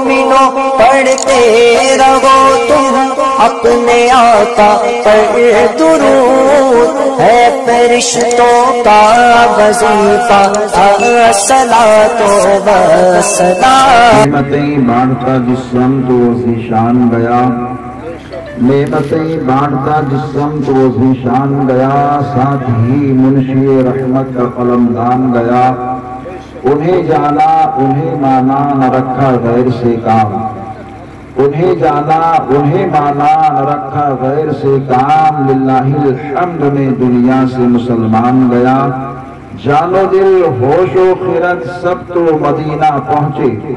مومنوں پڑھتے رہو تم اپنے آقا پر درود، ہے فرشتوں کا وظیفہ الصلاۃ والسلام۔ نعمتیں بانٹتا جس سمت وہ ذیشان گیا، نعمتیں بانٹتا جس سمت وہ ذیشان گیا، ساتھ ہی منشی رحمت کا قلمدان گیا۔ انہیں جانا انہیں مانا نہ رکھا غیر سے کام، انہیں جانا انہیں مانا نہ رکھا غیر سے کام، للہ الحمد میں دنیا سے مسلمان گیا۔ جان و دل ہوش و خرد سب تو مدینہ پہنچے،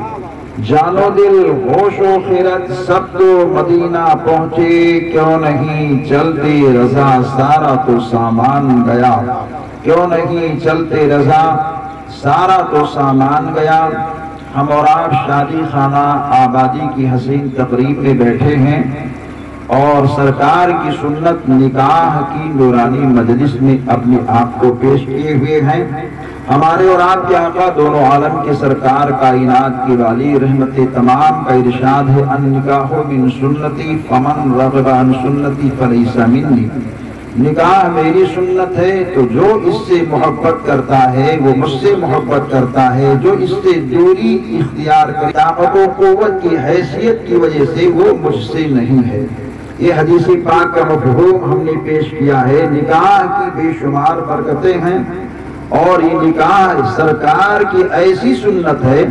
جان و دل ہوش و خرد سب تو مدینہ پہنچے، کیوں نہیں چلتے رضا سارا تو سامان گیا، کیوں نہیں چلتے رضا سارا تو سامان گیا۔ ہم اور آپ شادی خانہ آبادی کی حسین تقریب میں بیٹھے ہیں اور سرکار کی سنت نکاح کی نورانی مجلس میں اپنے آپ کو پیش کیے ہوئے ہیں۔ ہمارے اور آپ کے آقا دونوں عالم کے سرکار کائنات کی والی رحمت تمام کا ارشاد ہے، النکاح من سنتی فمن رغب عن سنتی فلیس منی، نکاح میری سنت ہے تو جو اس سے محبت کرتا ہے وہ مجھ سے محبت کرتا ہے، جو اس سے دوری اختیار کرے طاقت و قوت کی حیثیت کی وجہ سے وہ مجھ سے نہیں ہے۔ یہ حدیث پاک کا مفہوم ہم نے پیش کیا ہے۔ نکاح کی بے شمار برکتیں ہیں اور یہ نکاح سرکار کی ایسی سنت ہے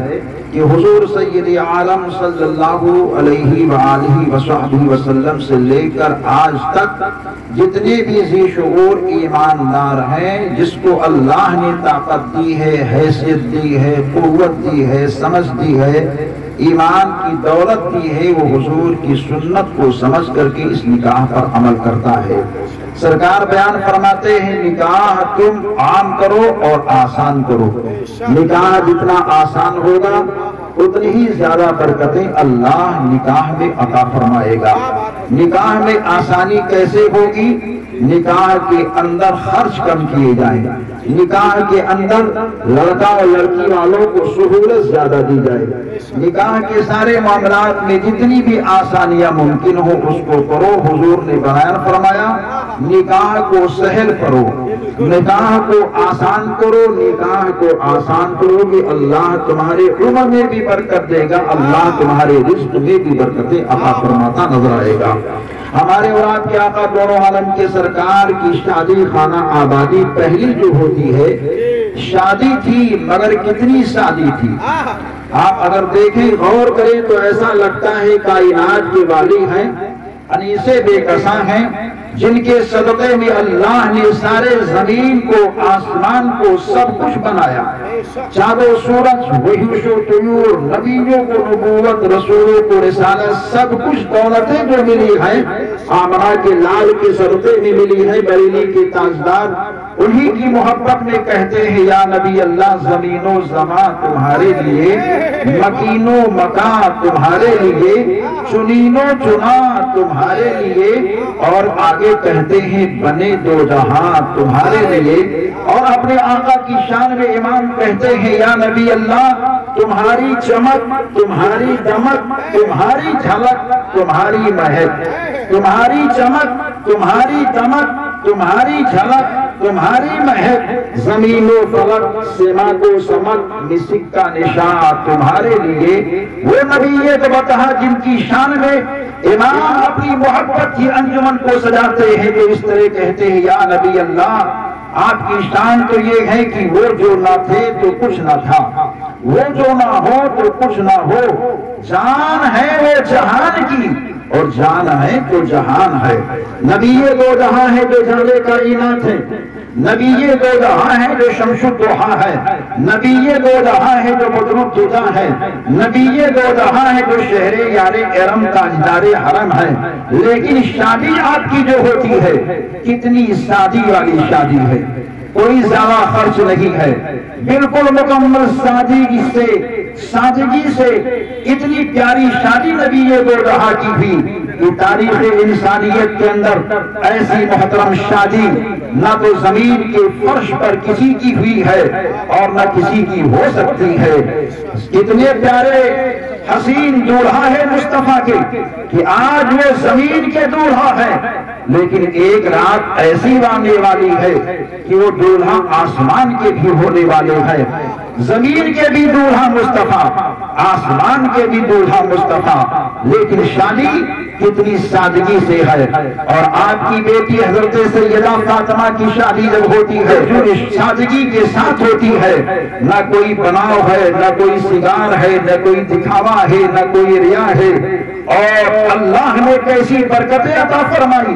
کہ حضور سید عالم صلی اللہ علیہ وآلہ وصحبہ وسلم سے لے کر آج تک جتنے بھی ذی شعور ایماندار ہیں، جس کو اللہ نے طاقت دی ہے، حیثیت دی ہے، قوت دی ہے، سمجھ دی ہے، ایمان کی دولت دی ہے، وہ حضور کی سنت کو سمجھ کر کے اس نکاح پر عمل کرتا ہے۔ سرکار بیان فرماتے ہیں نکاح تم عام کرو اور آسان کرو، نکاح جتنا آسان ہوگا اتنی ہی زیادہ برکتیں اللہ نکاح میں عطا فرمائے گا۔ نکاح میں آسانی کیسے ہوگی؟ نکاح کے اندر خرچ کم کیے جائیں، نکاح کے اندر لڑکا اور لڑکی والوں کو سہولت زیادہ دی جائے، نکاح کے سارے معاملات میں جتنی بھی آسانیاں ممکن ہو اس کو کرو۔ حضور نے بیان فرمایا نکاح کو سہل کرو، نکاح کو آسان کرو، نکاح کو آسان کرو گے اللہ تمہارے عمر میں بھی برکت دے گا، اللہ تمہارے رزق میں بھی برکتیں عطا فرماتا نظر آئے گا۔ ہمارے اور آپ کے آقا دونوں عالم کے سرکار کی شادی خانہ آبادی پہلی جو ہوتی ہے شادی تھی، مگر کتنی شادی تھی۔ آپ اگر دیکھیں غور کریں تو ایسا لگتا ہے کائنات کے والی ہیں، انیسے بے کساں ہیں، جن کے صدقے میں اللہ نے سارے زمین کو آسمان کو سب کچھ بنایا، چاند و سورج، وحوش و طیور، نبیوں کو نبوت، رسولوں کو رسالت، سب کچھ دولتیں جو ملی ہیں آمنہ کے لال کے صدقے میں ملی ہے، بریلی کے تاجدار انہی کی محبت میں کہتے ہیں یا نبی اللہ زمین و زمان تمہارے لیے، مکین و مکان تمہارے لیے، چنین و چنا تمہارے لیے، اور آگے کہتے ہیں بنے دو جہاں تمہارے لیے۔ اور اپنے آقا کی شان میں امام کہتے ہیں یا نبی اللہ تمہاری چمک، تمہاری دمک، تمہاری جھلک، تمہاری مہک، تمہاری چمک، تمہاری دمک، تمہاری جھلک، تمہاری مہک، زمین و فلک، سما کو سمک، مسک کا نشان تمہارے لیے۔ وہ نبی یہ تو بتا جن کی شان میں امام اپنی محبت کی انجمن کو سجاتے ہیں تو اس طرح کہتے ہیں یا نبی اللہ آپ کی شان تو یہ ہے کہ وہ جو نہ تھے تو کچھ نہ تھا، وہ جو نہ ہو تو کچھ نہ ہو، جان ہے وہ جہان کی اور جان ہے تو جہان ہے۔ نبی یہ دو جہاں ہے جو جانے کائنات ہے، نبی یہ دو جہاں ہے جو شمس الضحیٰ ہے، نبی یہ دو جہاں ہے جو بدر الدجا ہے، نبی یہ دو جہاں ہے جو شہر یار ارم تاجدار حرم ہے۔ لیکن شادی آپ کی جو ہوتی ہے کتنی سادی والی شادی ہے، کوئی زیادہ خرچ نہیں ہے، بالکل مکمل سادگی سے اتنی پیاری شادی نبی یہ دو جہاں کی بھی کہ تاریخ انسانیت کے اندر ایسی محترم شادی نہ تو زمین کے فرش پر کسی کی ہوئی ہے اور نہ کسی کی ہو سکتی ہے۔ کتنے پیارے حسین دولہا ہے مصطفیٰ کے کہ آج وہ زمین کے دولہا ہے، لیکن ایک رات ایسی آنے والی ہے کہ وہ دولہا آسمان کے بھی ہونے والے ہیں۔ زمین کے بھی دولہا مصطفیٰ، آسمان کے بھی دولہا مصطفیٰ، لیکن شادی کتنی سادگی سے ہے۔ اور آپ کی بیٹی حضرت سیدہ فاطمہ کی شادی جب ہوتی ہے جو سادگی کے ساتھ ہوتی ہے، نہ کوئی بناؤ ہے، نہ کوئی سنگار ہے، نہ کوئی دکھاوا ہے، نہ کوئی ریا ہے، اور اللہ نے کیسی برکتیں عطا فرمائی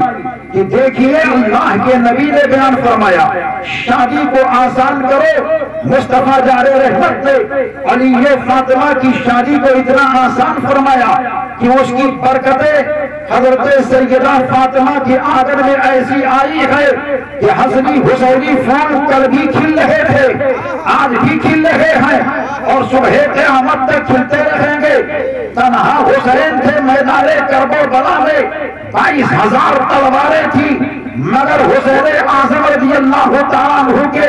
کہ دیکھیے اللہ کے نبی نے بیان فرمایا شادی کو آسان کرو۔ مصطفیٰ جار رحمت نے علی فاطمہ کی شادی کو اتنا آسان فرمایا کہ اس کی برکتیں حضرت سیدہ فاطمہ کے آنگن میں ایسی آئی ہے کہ حسنی حسینی پھول کل بھی کھل رہے تھے، آج بھی کھل رہے ہیں اور صبح قیامت تک کھلتے رہیں گے۔ تنہا حسین تھے میدان کربلا میں، 22,000 تلواریں تھی، مگر حسین اعظم رضی اللہ تعالیٰ عنہ کے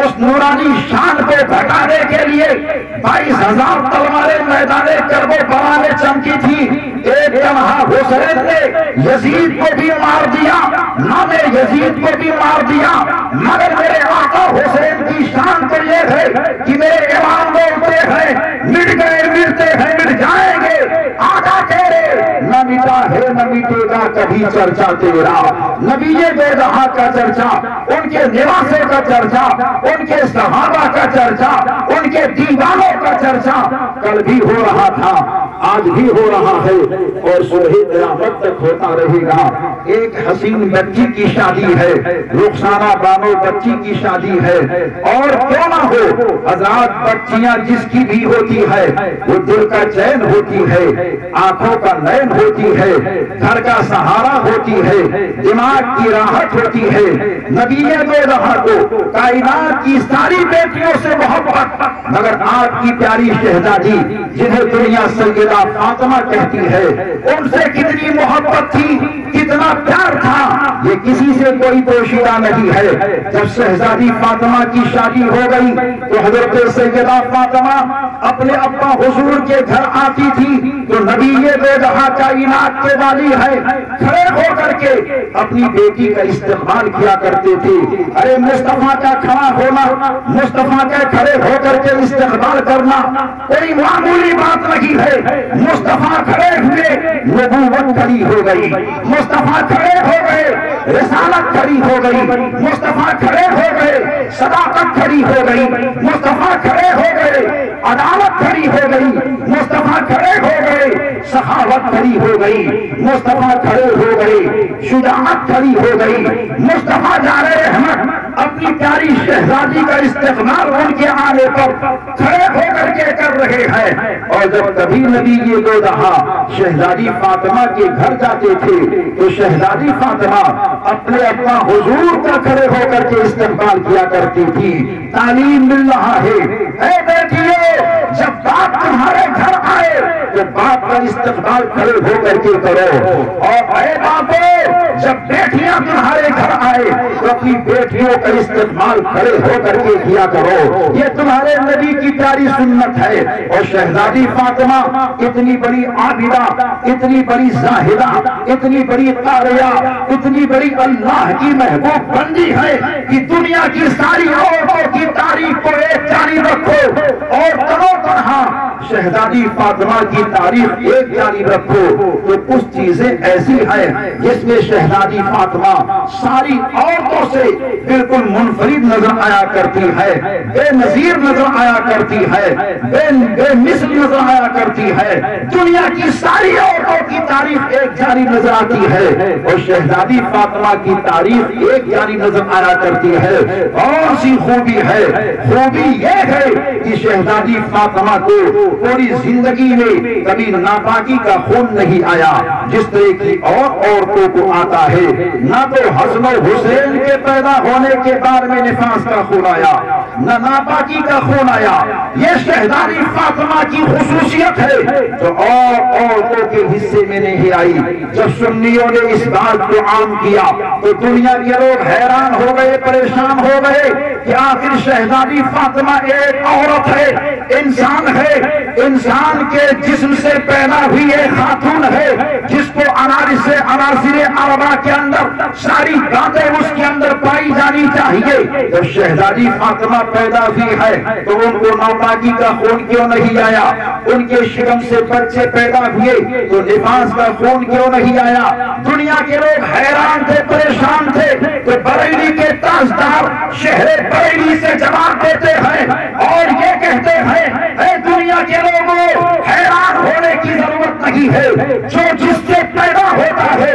اس نورانی شان کو بھٹانے کے لیے 22,000 تلواریں میدان کربلا میں چمکی تھی۔ ایک تنہا حسین نے یزید کو بھی مار دیا، نام یزید کو بھی مار دیا، مگر میرے آقا حسین کی شان تو یہ ہے کہ میرے امام بولتے ہیں مٹ گئے مٹتے ہیں مٹ جائیں گے، آقا تیرے نہ مٹا ہے نہ مٹے گا کبھی چرچا تیرا۔ نبی بے جہاں کا چرچا، ان کے نواسے کا چرچا، ان کے صحابہ کا چرچا، ان کے دیوانوں کا چرچا کل بھی ہو رہا تھا، آج بھی ہو رہا ہے اور صبح قیامت تک ہوتا رہے گا۔ ایک حسین بچی کی شادی ہے، رخسانہ بانو بچی کی شادی ہے، اور کیوں نہ ہو حضرات بچیاں جس کی بھی ہوتی ہے وہ دل کا چین ہوتی ہے، آنکھوں کا نین ہوتی ہے، گھر کا سہارا ہوتی ہے، دماغ کی راحت ہوتی ہے۔ نبی دو جہاں کو کائنات کی ساری بیٹیوں سے محبت، مگر آپ کی پیاری شہزادی جنہیں دنیا سیدہ فاطمہ کہتی ہے ان سے کتنی محبت تھی، کتنا پیار تھا، یہ کسی سے کوئی پوشیدہ نہیں ہے۔ جب شہزادی فاطمہ کی شادی ہو گئی تو حضرت سیدہ فاطمہ اپنے ابا حضور کے گھر آتی تھی تو نبی دو جہاں کائنات کے والی ہے کھڑے ہو کر کے اپنی بیٹی کا استقبال کیا کرتے تھے۔ ارے مصطفیٰ کا کھڑا ہونا، مصطفیٰ کا کھڑے ہو کر کے استقبال کرنا کوئی معمولی بات نہیں ہے۔ مصطفیٰ کھڑے ہوئے نبوت کھڑی ہو گئی، مصطفیٰ کھڑے ہو گئے رسالت کھڑی ہو گئی، مصطفیٰ کھڑے ہو گئے صداقت کھڑی ہو گئی، مصطفیٰ کھڑے ہو گئے عدالت کھڑی ہو گئی، مصطفیٰ کھڑے ہو گئے سخاوت کھڑی ہو گئی، مصطفیٰ کھڑے ہو گئے شجاعت کھڑی ہو گئی۔ مصطفیٰ جار رحمت اپنی پیاری شہزادی کا استقبال ان کے آنے پر کھڑے ہو کر کے کر رہے ہیں، اور جب کبھی نبی یہ دو جہاں شہزادی فاطمہ کے گھر جاتے تھے تو شہزادی فاطمہ اپنے ابا حضور کا کھڑے ہو کر کے استقبال کیا کرتی تھی۔ تعلیم مل رہا ہے، اے بیٹیوں جب باپ تمہارے گھر آئے تو باپ کا استقبال کھڑے ہو کر کے کرو، اور اے باپو جب بیٹیاں تمہارے گھر آئے تو اپنی بیٹیوں کا استقبال کھڑے ہو کر کے کیا کرو۔ یہ تمہارے نبی کی پیاری سنت ہے۔ اور شہزادی فاطمہ اتنی بڑی عابدہ، اتنی بڑی زاہدہ، اتنی بڑی قاریہ، اتنی بڑی اللہ کی محبوب بندی ہے کہ دنیا کی ساری عورتوں کی تاریخ کو ایک جانب رکھو اور تنو تنہا شہزادی فاطمہ کی تاریخ ایک جانب رکھو تو کچھ چیزیں ایسی ہیں جس میں شہزادی فاطمہ ساری عورتوں سے بالکل منفرد نظر آیا کرتی ہے، بے نظیر نظر آیا کرتی ہے، بے مثل نظر آیا کرتی ہے۔ دنیا کی ساری عورتوں کی تاریخ ایک جانب نظر آتی ہے اور شہزادی فاطمہ کی تاریخ ایک جانب نظر آیا کرتی ہے۔ اور سی خوبی ہے، خوبی یہ ہے کہ شہزادی فاطمہ کو پوری زندگی میں کبھی ناپاکی کا خون نہیں آیا جس طرح کی اور عورتوں کو آتا ہے۔ نہ تو حسن و حسین کے پیدا ہونے کے بعد میں نفاس کا خون آیا، نہ ناپاکی کا خون آیا. یہ شہزادی فاطمہ کی خصوصیت ہے جو اور عورتوں کے حصے میں نہیں آئی. جب سنیوں نے اس بات کو عام کیا تو دنیا کے لوگ حیران ہو گئے, پریشان ہو گئے کہ آخر شہزادی فاطمہ ایک عورت ہے, انسان ہے, انسان کے جسم سے پیدا ہوئی ایک خاتون ہے جس کو عناصر اربعہ کے اندر ساری باتیں اس کے اندر پائی جانی چاہیے. جب شہزادی فاطمہ پیدا ہوئی ہے تو ان کو ناپاکی کا خون کیوں نہیں آیا؟ ان کے شکم سے بچے پیدا ہوئے تو نفاس کا خون کیوں نہیں آیا؟ دنیا کے لوگ حیران تھے, پریشان تھے. تو بریلی کے تاجدار شہر بریلی سے جواب دیتے ہیں اور یہ کہتے ہیں اے دنیا کے لوگوں, حیران ہونے کی ضرورت نہیں ہے. جو جس سے پیدا ہوتا ہے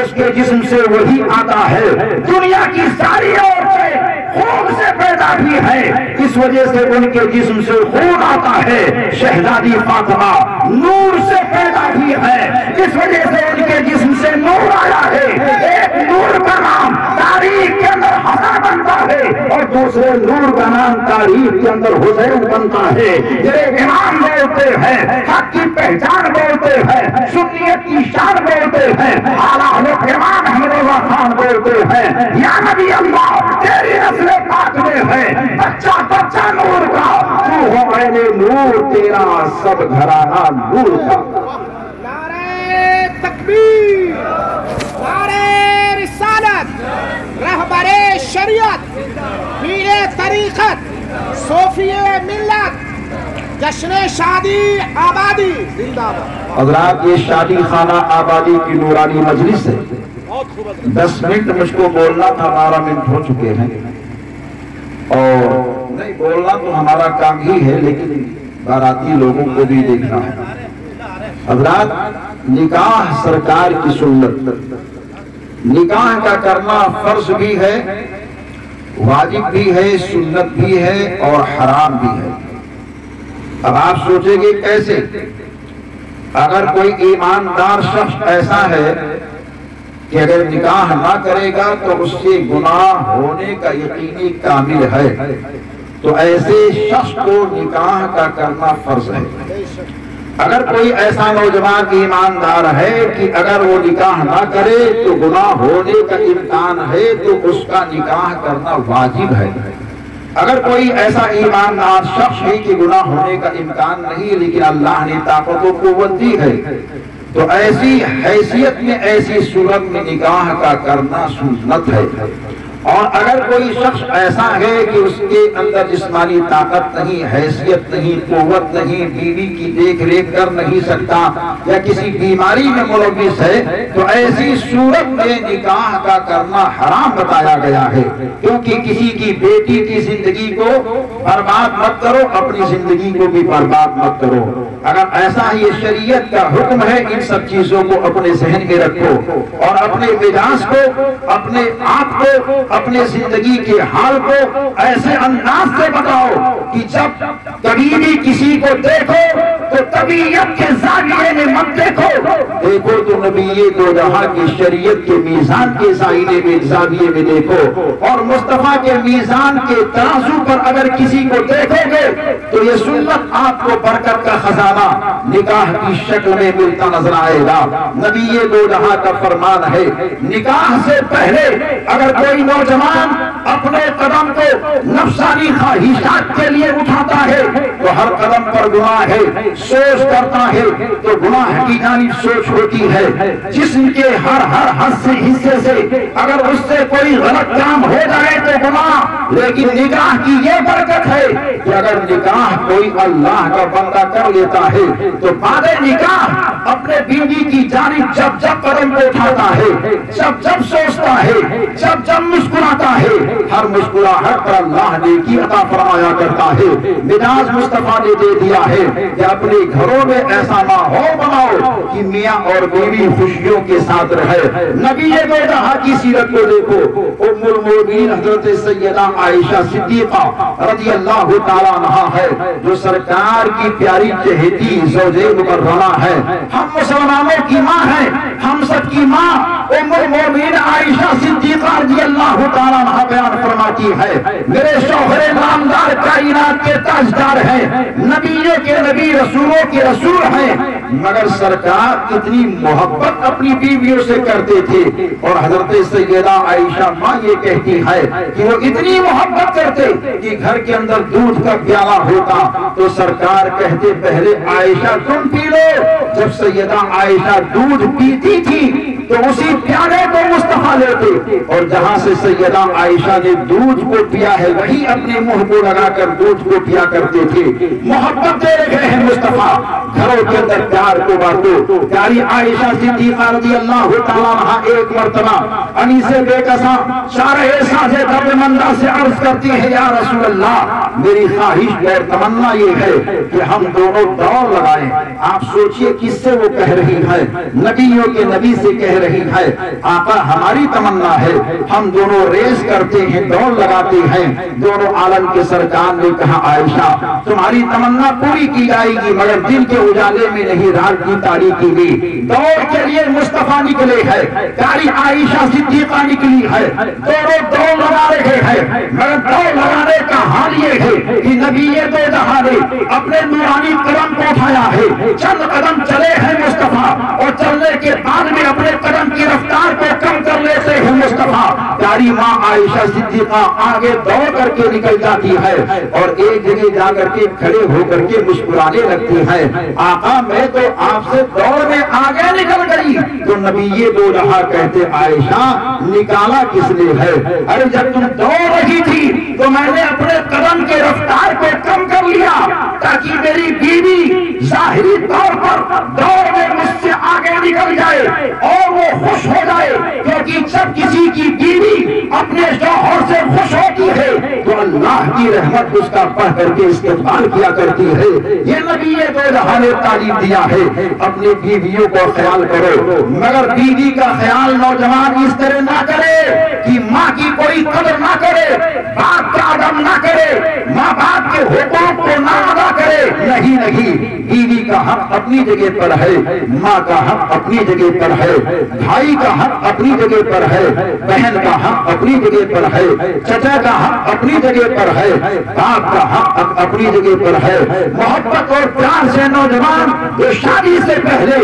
اس کے جسم سے وہی آتا ہے. دنیا کی ساری عورتیں خون سے پیدا بھی ہے, اس وجہ سے ان کے جسم سے خون آتا ہے. شہزادی فاطمہ نور سے پیدا بھی ہے, اس وجہ سے ان کے جسم سے نور آیا ہے. ایک نور کا نام تاریخ کے اندر حسن بنتا ہے اور دوسرے نور کا نام تاریخ کے اندر حسین بنتا ہے. یہ امام بولتے ہیں, حق کی پہچان بولتے ہیں, سنیت کی شان بولتے ہیں, اعلیٰ حضرت امام احمد رضا خان بولتے ہیں یا نبی اللہ تیری نسل پاک میں ہے بچہ بچہ نور کا, تو ہو اہل نور تیرا سب گھرانہ نور کا. نعرہ تکبیر, نعرہ رسالت, رہبر شریعت, پیر طریقت, صوفی ملت, جشن شادی آبادی زندہ باد. حضرات یہ شادی خانہ آبادی کی نورانی مجلس ہے. 10 منٹ مجھ کو بولنا تھا, 12 منٹ ہو چکے ہیں اور نہیں بولنا تو ہمارا کام ہی ہے لیکن باراتی لوگوں کو بھی دیکھنا ہے. حضرات نکاح سرکار کی سنت, نکاح کا کرنا فرض بھی ہے, واجب بھی ہے, سنت بھی ہے اور حرام بھی ہے. اب آپ سوچیں گے کیسے؟ اگر کوئی ایماندار شخص ایسا ہے کہ اگر نکاح نہ کرے گا تو اس سے گناہ ہونے کا یقینی کامل ہے, تو ایسے شخص کو نکاح کا کرنا فرض ہے. اگر کوئی ایسا نوجوان ایماندار ہے کہ اگر وہ نکاح نہ کرے تو گناہ ہونے کا امکان ہے تو اس کا نکاح کرنا واجب ہے. اگر کوئی ایسا ایماندار شخص ہے کہ گناہ ہونے کا امکان نہیں لیکن اللہ نے طاقت و قوت دی ہے تو ایسی حیثیت میں, ایسی صورت میں نکاح کا کرنا سنت ہے. اور اگر کوئی شخص ایسا ہے کہ اس کے اندر جسمانی طاقت نہیں, حیثیت نہیں, قوت نہیں, بیوی کی دیکھ ریکھ کر نہیں سکتا یا کسی بیماری میں ملوث ہے تو ایسی صورت میں نکاح کا کرنا حرام بتایا گیا ہے. کیونکہ کسی کی بیٹی کی زندگی کو برباد مت کرو, اپنی زندگی کو بھی برباد مت کرو. اگر ایسا ہی یہ شریعت کا حکم ہے, ان سب چیزوں کو اپنے ذہن میں رکھو اور اپنے مزاج کو, اپنے آپ کو, اپنے زندگی کے حال کو ایسے انداز سے بتاؤ کہ جب کبھی بھی کسی کو دیکھو تو طبیعت کے زاویے میں مت دیکھو, دیکھو تو نبی دو جہاں کی شریعت کے میزان کے زاویے میں دیکھو. اور مصطفیٰ کے میزان کے ترازو پر اگر کسی کو دیکھو گے تو یہ سنت آپ کو برکت کا خزانہ نکاح کی شکل میں ملتا نظر آئے گا. نبی دو جہاں کا فرمان ہے نکاح سے پہلے اگر کوئی نوجوان اپنے قدم کو نفسانی خواہشات کے لیے اٹھاتا ہے تو ہر قدم پر گناہ ہے, سوچ کرتا ہے تو گناہ کی جانب سوچ ہوتی ہے. جسم کے ہر حصے سے اگر اس سے کوئی غلط کام ہو جائے تو گناہ, لیکن نکاح کی یہ برکت ہے کہ اگر نکاح کوئی اللہ کا بندہ کر لیتا ہے تو بعد نکاح اپنے بیوی کی جانب جب جب قدم کو اٹھاتا ہے, جب جب سوچتا ہے, جب جب مسکراتا ہے, ہر مسکراہٹ پر اللہ نیکی عطا فرمایا کرتا ہے. مزاج مصطفیٰ نے دے دیا ہے کہ اپنے گھروں میں ایسا ماحول بناؤ کہ میاں اور بیوی خوشیوں کے ساتھ رہے. نبی دو جہاں کی سیرت کو دیکھو, ام المؤمنین حضرت سیدہ عائشہ صدیقہ رضی اللہ تعالیٰ عنہا ہے جو سرکار کی پیاری چہیتی زوجہ مکرمہ ہے. ہم مسلمانوں کی ماں ہیں، ہم سب کی ماں ام المومنین عائشہ صدیقہ رضی اللہ تعالیٰ عنہا بیان فرماتی ہے، میرے شوہر نامدار کائنات کے تاجدار ہیں، نبیوں کے نبی، رسولوں کے رسول ہیں، مگر سرکار اتنی محبت اپنی بیویوں سے کرتے تھے، اور حضرت سیدہ عائشہ ماں یہ کہتی ہے کہ وہ اتنی محبت کرتے کہ گھر کے اندر دودھ کا پیالہ ہوتا تو سرکار کہتے پہلے عائشہ تم پی لو۔ جب سیدہ عائشہ دودھ پیتی تھی تو اسی پیالے کو مصطفیٰ لیتے، اور جہاں سے سیدہ عائشہ نے دودھ کو پیا ہے وہی اپنے منہ کو لگا کر دودھ کو پیا کرتے تھے۔ محبت دے رہے ہیں مصطفیٰ، گھروں کے اندر پیار کو بانٹو۔ پیاری عائشہ صدیقہ رضی اللہ تعالیٰ عنہا ایک مرتبہ انیس بے کساں شارح ساجے دردمندہ سے عرض کرتی ہے، یا رسول اللہ میری خواہش اور تمنا یہ ہے کہ ہم دونوں دوڑ لگائیں۔ آپ سوچئے کس سے وہ کہہ رہی ہے؟ نبیوں کے نبی سے کہہ رہی ہے، آقا ہماری تمنا ہے ہم دونوں ریس کرتے ہیں، دوڑ لگاتے ہیں۔ دونوں عالم کے سرکار نے کہا عائشہ تمہاری تمنا پوری کی جائے گی، مگر دن کے اجالے میں نہیں، رات کی تاریکی میں۔ دوڑ کے لیے مصطفیٰ نکلے ہیں، پیاری عائشہ صدیقہ نکلی ہے، دونوں دوڑ لگا رہے ہیں، مگر دوڑ لگانے کا حال یہ ہے کہ نبی دو جہاں نے اپنے نورانی قدم کو اٹھایا ہے، چند قدم چلے ہیں مصطفیٰ، اور چلنے کے بعد میں اپنے قدم کی رفتار کو کم کر لیتے ہیں مصطفیٰ۔ پیاری ماں عائشہ صدیقہ آگے دوڑ کر کے نکل جاتی ہے، اور ایک جگہ جا کر کے کھڑے ہو کر کے مسکرانے لگتی ہے، آقا میں تو آپ سے دوڑ میں آگے نکل گئی۔ تو نبی دو جہاں کہتے عائشہ نکالا کس نے ہے؟ ارے جب تم دوڑ رہی تھی تو میں نے اپنے قدم کے رفتار کو کم کر لیا تاکہ میری بیوی ظاہری طور پر دوڑ میں مجھ سے آگے نکل جائے اور وہ خوش ہو جائے، کیونکہ جب کسی کی بیوی اپنے شوہر سے خوش ہوتی ہے تو اللہ کی رحمت اس کا پڑھ کر کے استقبال کیا کرتی ہے۔ یہ نبی دو جہاں نے تعلیم دیا ہے، اپنی بیویوں کو خیال کرو، مگر بیوی کا خیال نوجوان اس طرح نہ کرے کہ ماں کی کوئی قدر نہ کرے، باپ کا ادب نہ کرے، ماں باپ کے حقوق کو نہ ادا کرے۔ نہیں، بیوی کا حق اپنی جگہ پر ہے، ماں کا حق اپنی جگہ پر ہے، بھائی کا حق اپنی جگہ پر ہے، بہن کا حق اپنی جگہ پر ہے، چچا کا حق اپنی جگہ پر ہے، باپ کا حق اپنی جگہ پر ہے۔ محبت اور پیار سے نوجوان جو شادی سے پہلے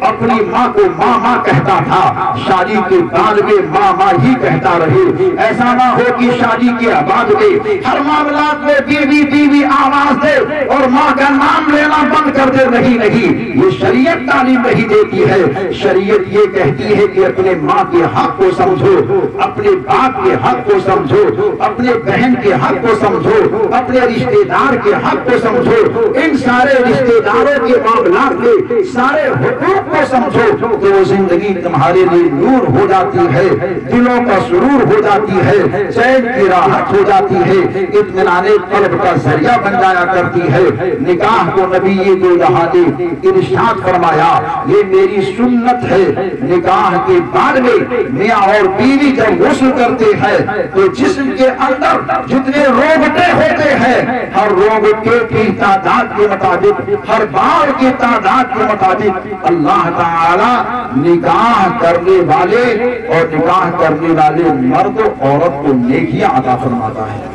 اپنی ماں کو ماں ماں کہتا تھا، شادی کے بعد میں ماں ماں ہی کہتا رہے۔ ایسا نہ ہو کہ شادی کے بعد میں ہر معاملات میں بیوی بیوی آواز دے اور ماں کا نام لینا بند کر دے۔ نہیں، یہ شریعت تعلیم نہیں دیتی ہے۔ شریعت یہ کہتی ہے کہ اپنے ماں کے حق کو سمجھو، اپنے باپ کے حق کو سمجھو، اپنے بہن کے حق کو سمجھو، اپنے رشتہ دار کے حق کو سمجھو، ان سارے رشتہ داروں کے معاملات میں سارے حقوق کو سمجھو تو وہ زندگی تمہارے لیے نور ہو جاتی ہے، دلوں کا سرور ہو جاتی ہے، چین کی راحت ہو جاتی ہے، اطمینان قلب کا ذریعہ بن جایا کرتی ہے۔ نکاح کو نبی دو جہاں نے ارشاد فرمایا یہ میری سنت ہے، نکاح کے بعد میں میاں اور بیوی جب غسل کرتے ہیں تو جسم کے اندر جتنے روگٹے ہوتے ہیں ہر روگٹے کی تعداد کے مطابق، ہر بار کی تعداد کے مطابق اللہ تعالی نکاح کرنے والے اور نکاح کرنے والے مرد و عورت کو نیکیاں عطا فرماتا ہے۔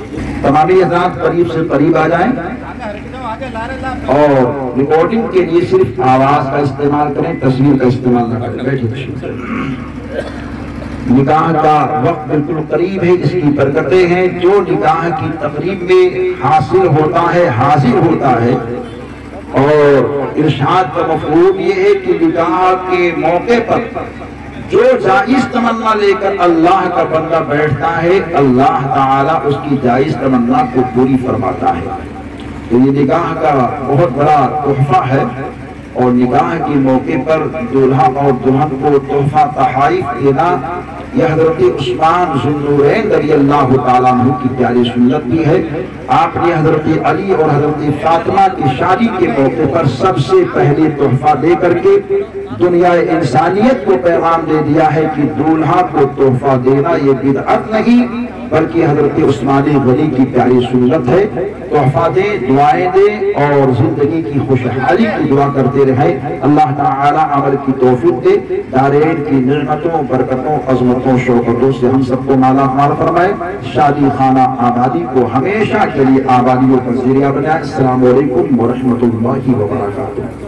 تمامی حضرات قریب سے قریب آ جائیں اور ریکارڈنگ کے لیے صرف آواز کا استعمال کریں، تصویر کا استعمال نہ کریں۔ بیٹھے تشریف۔ نکاح کا وقت بالکل قریب ہے، اس کی برکتیں ہیں، جو نکاح کی تقریب میں حاصل ہوتا ہے حاضر ہوتا ہے۔ اور ارشاد کا مفہوم یہ ہے کہ نکاح کے موقع پر جو جائز تمنا لے کر اللہ کا بندہ بیٹھتا ہے اللہ تعالیٰ اس کی جائز تمنا کو پوری فرماتا ہے۔ تو یہ نکاح کا بہت بڑا تحفہ ہے، اور نکاح کے موقع پر دولہا اور دلہن کو تحفہ تحائف دینا یہ حضرت عثمان ذو النورین رضی اللہ تعالیٰ عنہ کی پیاری سنت بھی ہے۔ آپ نے حضرت علی اور حضرت فاطمہ کی شادی کے موقع پر سب سے پہلے تحفہ دے کر کے دنیا انسانیت کو پیغام دے دیا ہے کہ دولہا کو تحفہ دینا یہ بدعت نہیں بلکہ حضرت عثمان غنی کی پیاری سنت ہے. تحفہ دے، دعائیں دے اور زندگی کی خوشحالی کی دعا کرتے رہے. اللہ تعالی عمل کی توفیق دے، دارین کی نعمتوں، برکتوں، عظمتوں، شوکتوں سے ہم سب کو مالا مال فرمائے. شادی خانہ آبادی کو ہمیشہ کے لیے آبادیوں کا ذریعہ بنائے. السلام علیکم ورحمۃ اللہ وبرکاتہ.